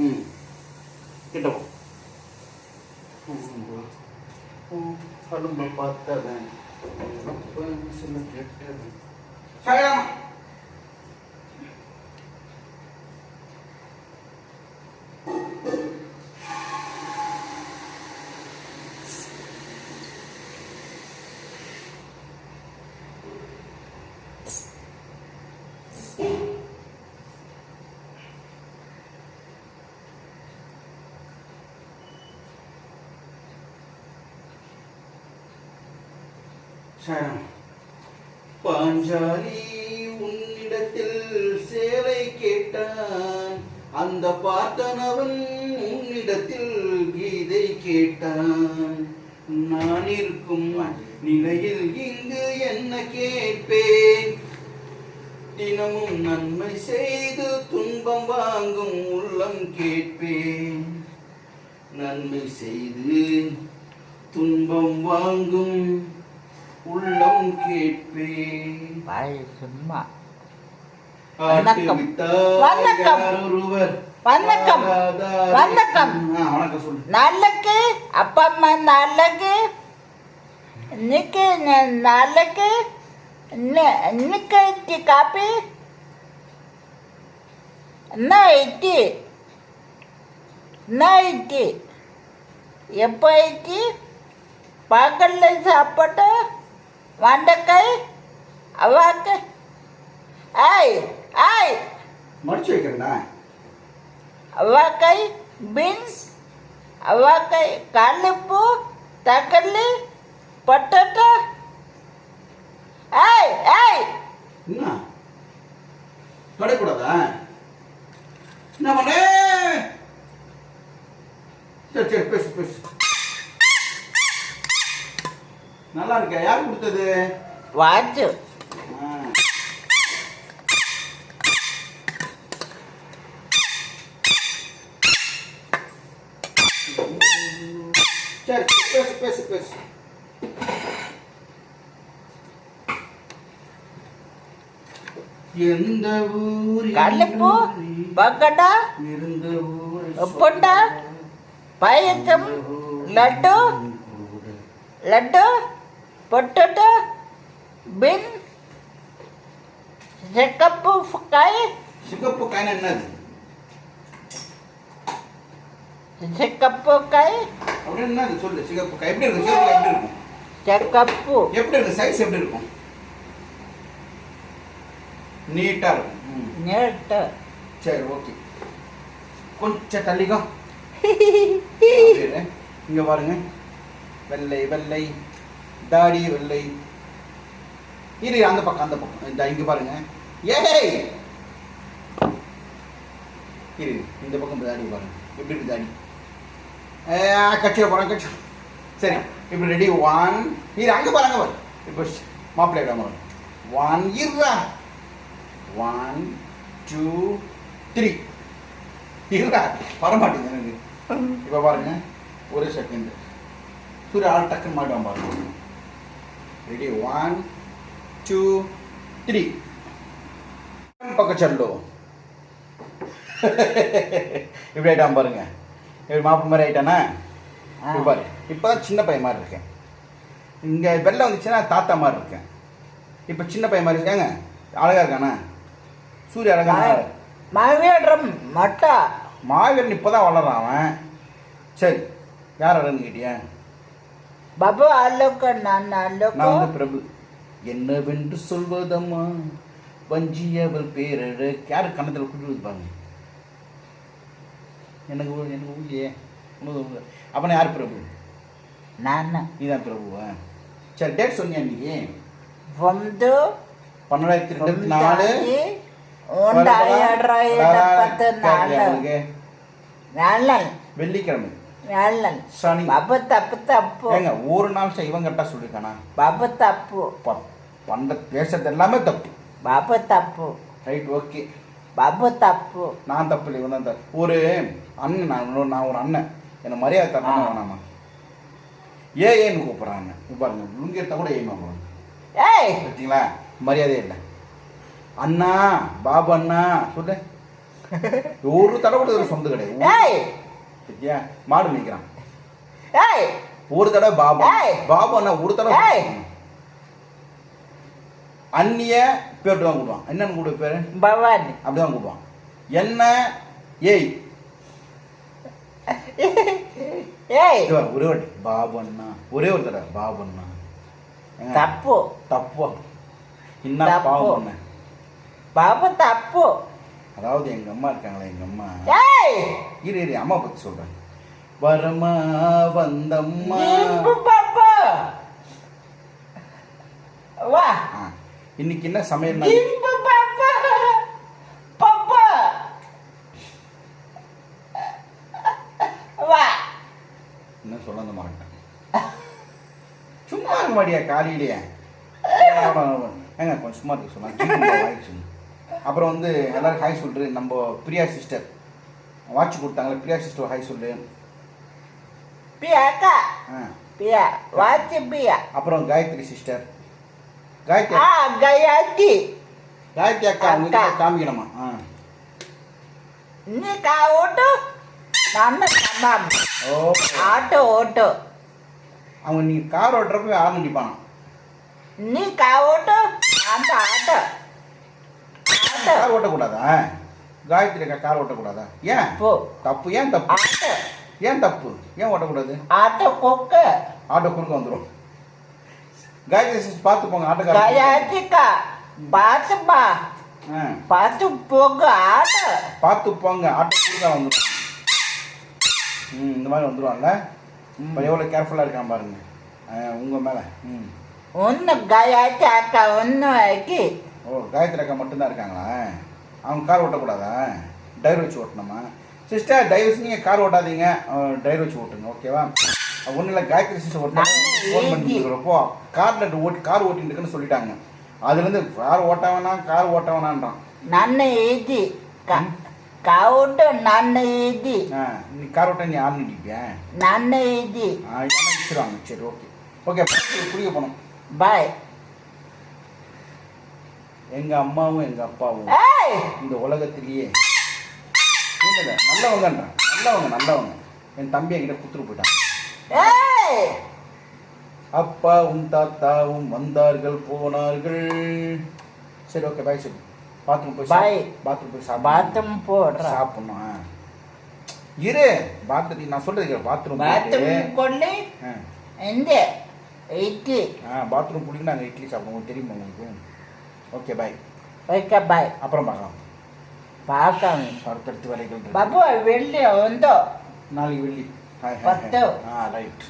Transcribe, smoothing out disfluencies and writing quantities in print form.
ம் கிட்ட போ கடும்ப பார்த்தவன் சில கேட்டவன் சாயலாமா பாஞ்சாலி உன்னிடத்தில் சேலை கேட்டான், அந்த பார்த்தனவன் உன்னிடத்தில் கீதை கேட்டான். நான் இருக்கும் நிலையில் இங்கு என்ன கேட்பேன், தினமும் நன்மை செய்து துன்பம் வாங்கும் உள்ளம் கேட்பேன். நன்மை செய்து துன்பம் வாங்கும் உள்ளம் கேட்பேன். சும்மா வணக்கம் வணக்கம் வணக்கம் வணக்கம். நாளைக்கு அப்பா அம்மா நாளைக்கு இன்னைக்கு நாளைக்கு இன்னைக்கு காப்பி என்ன எப்போ ஐட்டி பகல்ல சாப்பாட்டு வண்டக்காய் அவாக்கு மடிச்சு வைக்கிறேன்டா. அவாக்காய் பீன்ஸ் அவாக்காய் கல்லுப்பு தக்காளி பொட்டேட்டோ. என்ன தொடக்கூடாதா? என்ன பண்ண? சரி சரி பேசு பேசு. நல்லா இருக்க. யார் கொடுத்தது? வாட்சு. சரி பேசு பேசு பேசு. எந்த ஊர் கல்லுப்பு பக்கடா இருந்த ஊர் பொட்டா பாயசம் லட்டு லட்டு பொட்டேட்டோ பீன் சிகப்பு காய். சிகப்பு காய் என்னது? சிகப்பு காய் அப்படின்னு என்னது சொல்லு. சிகப்பு காய் எப்படி இருக்கும்? சிகப்பு எப்படி இருக்கும்? சிகப்பு எப்படி இருக்கும்? சைஸ் எப்படி இருக்கும்? நீட்டா இருக்கும். நீட்டு. சரி ஓகே. கொஞ்சம் தள்ளிக்கோ. இங்க பாருங்க. வெள்ளை வெள்ளை தாடி வெள்ளை. இரு அந்த பக்கம் அந்த பக்கம். இங்க பாருங்க. ஏய் இரு இந்த பக்கம் தாடி பாருங்க. எப்படி இருக்கு தாடி? கட்சியில் போகிறேன் கட்சி. சரி இப்போ ரெடி. 1 இரு அங்கே பாருங்க பாரு. இப்போ மாப்பிள்ளை இடம் 1 இருடா. 1 2 3 இருடா. வரமாட்டேங்க எனக்கு. இப்போ பாருங்க ஒரு செகண்ட். சூரிய ஆள் டக்குன்னு மாட்டோம் பாருங்க. ரெடி 1 2 3 பக்கம் சொல்லு. இப்படி ஆயிட்டான் பாருங்க. இப்படி மாப்பு மாதிரி ஆயிட்டானா? இப்போ பாரு. இப்போ தான் சின்ன பையன் மாதிரி இருக்கேன். இங்கே வெள்ளம் வந்துச்சுன்னா தாத்தா மாதிரி இருக்கேன். இப்போ சின்ன பையன் மாதிரி இருக்காங்க. அழகா இருக்கானா? சூரிய அழகான மாவீரம் மட்டா மாவீரன் இப்போ தான் வளர்றான் அவன். சரி யார் அழகுன்னு கேட்டியா? பாபு அலோக்க. நான் வந்து பிரபு. என்னவென்று சொல்வதம்மா வஞ்சியவள் பேரழ. யாரு கண்ணத்தில் குட்டி பாருங்க. எனக்கு ஊழியே அப்பனா யார் பிரபு? நான். நீதான் பிரபுவா? சரி டேட் சொன்னியா இன்னைக்கு? 12/2024 வெள்ளிக்கிழமை சனி. பாபு தப்பு தப்பு. ஏங்க ஒரு நாள் இவன் கரெக்டாக சொல்லியிருக்கானா? பாபு தப்பு. பண்ண பேசுறது எல்லாமே தப்பு. பாபு தப்பு. Right okay. பாபு தப்பு. நான் தப்பு இல்லை, இவன் தான் தப்பு. ஒரு அண்ணன் நான் ஒரு அண்ணன் என்னை மரியாதை தரணும் வேணாமா? ஏன்னு கூப்பிட்றான் அண்ணன். பாருங்க லுங்கி எடுத்தா கூட ஏமா போகிறோம். பார்த்தீங்களா? மரியாதையே இல்லை. அண்ணா பாபு அண்ணா சொல்லு. ஒரு தடவை கூட இதுல சொந்த கிடையாது. ஏய் பத்தியா மாடு நிக்கிறான். ஏய் ஒரு தடவை பாபு ஏய். பாபு அண்ணா ஒரு தடவை ஏய். அந்நிய பேர் தான் கூடுவான். என்னன்னு கூட பேரு பவானி அப்படிதான் கூடுவான். என்ன ஏய் ஏய் இது பாரு, ஒரே வாட்டி பாபு அண்ணா ஒரே ஒரு தடவை பாபு அண்ணா. ஏங்க, தப்பு தப்பு என்ன தப்பு. பாவம் பண்ண. பாபு தப்பு. அதாவது எங்க அம்மா இருக்காங்களே எங்க அம்மா ஏய் இரு அம்மா பத்தி சொல்றேன். வரமா வந்தம்மா ஜிம்பு பாப்பா வா ஆ, இன்னைக்கு என்ன சமையல் ஜிம்பு பாப்பா பாப்பா வா என்ன சொல்ல அந்த மாட்டேன். சும்மா இருக்க மாட்டியா காலையிலேயே ஏங்க கொஞ்சம் சும்மா இருக்க சொன்னா. அப்புறம் வந்து எல்லாரும் ஹாய் சொல்லிட்டு நம்ம பிரியா சிஸ்டர் வாட்ச் கொடுத்தாங்களே பிரியா சிஸ்டர் ஹாய் சொல்லு. பியாக்கா ஆ பியா வாட்சி பியா அப்புறம் காயத்ரி சிஸ்டர் காயத்ரி ஆ கயாத்தி காயத்ரி அக்கா அவங்க காமிக்கணுமா. ஆ நீ கா ஓட்டு நம்ம கபாம் ஓ ஆட்டோ ஓட்டு அவங்க நீங்க கார் ஓட்டுறப்ப ஆள் நிப்பானா. நீ கா ஓட்டு அந்த ஆட்டோ ஆட்டோ கார் ஓட்டக்கூடாதா காயத்ரி அக்கா கார் ஓட்டக்கூடாதா. ஏன் போ தப்பு ஏன் தப்பு ஆட்டோ ஏன் தப்பு ஏன் ஓட்டக்கூடாது. ஆட்டோ கொக்கு ஆட்டோ குறுக்க வந்துடும். காயத்ரி சிஸ்டர் பார்த்து போங்க ஆட்டோக்கார. கயாத்திக்கா பாத்து பா ஆ பாத்து போங்க ஆட்டோ பார்த்து போங்க ஆட்டோ குறுக்க வந்துடும். இந்த மாதிரி வந்துடுவான்ல. இப்போ எவ்வளோ கேர்ஃபுல்லாக இருக்கான் பாருங்க உங்க மேலே. ஒன்று கயாத்தி அக்கா ஒன்று வைக்கி ஓ காயத்ரி அக்கா மட்டும்தான் இருக்காங்களா. அவங்க கார் ஓட்டக்கூடாதா டிரைவர் வச்சு ஓட்டணுமா. சிஸ்டர் தயவுசெய்து நீங்கள் கார் ஓட்டாதீங்க டிரைவர் வச்சு ஓட்டுங்க ஓகேவா. ஒன்றும் இல்லை காயத்ரி சிஸ்டர் ஓட்டினா ஃபோன் பண்ணிக்கிறப்போ கார் ஓட்டிட்டு இருக்குன்னு சொல்லிட்டாங்க. அதுலேருந்து கார் ஓட்ட வேணாம் கார் ஓட்ட வேணான்றான். நன்ன ஏதி கவுட்டு நன்ன ஏதி நீ கார் ஓட்ட நீ ஆன் பண்ணிப்பியா. நன்ன ஏதி ஏன்னா வச்சுருவாங்க. சரி ஓகே ஓகே குடிக்க போனோம். பாய். எங்கள் அம்மாவும் எங்கள் அப்பாவும் ஏய் இந்த உலகத்திலேயே இல்லை நல்லவங்கன்றான். நல்லவங்க என் தம்பி என்கிட்ட கொடுத்துட்டு போயிட்டான். ஏய் அப்பாவும் தாத்தாவும் வந்தார்கள் போனார்கள். சரி ஓகே பாய். சரி பாத்ரூம் போய் Bye. பாத்ரூம் போய் பாத்ரூம் போடுற சாப்பிடணும். இரு பாத்ரூம் நான் சொல்றது பாத்ரூம் பாத்ரூம் கொள்ளி எந்த இட்லி பாத்ரூம் குடிக்க நாங்கள் இட்லி சாப்பிடுவோம். உங்களுக்கு தெரியுமா உங்களுக்கு. Okay bye. Okay bye. அப்புறம் பார்க்கலாம். பார்க்கலாம். அடுத்தடுத்து வேலைகள் பாபு வெள்ளி வந்தோ நாளைக்கு வெள்ளி. பத்து. ரைட்.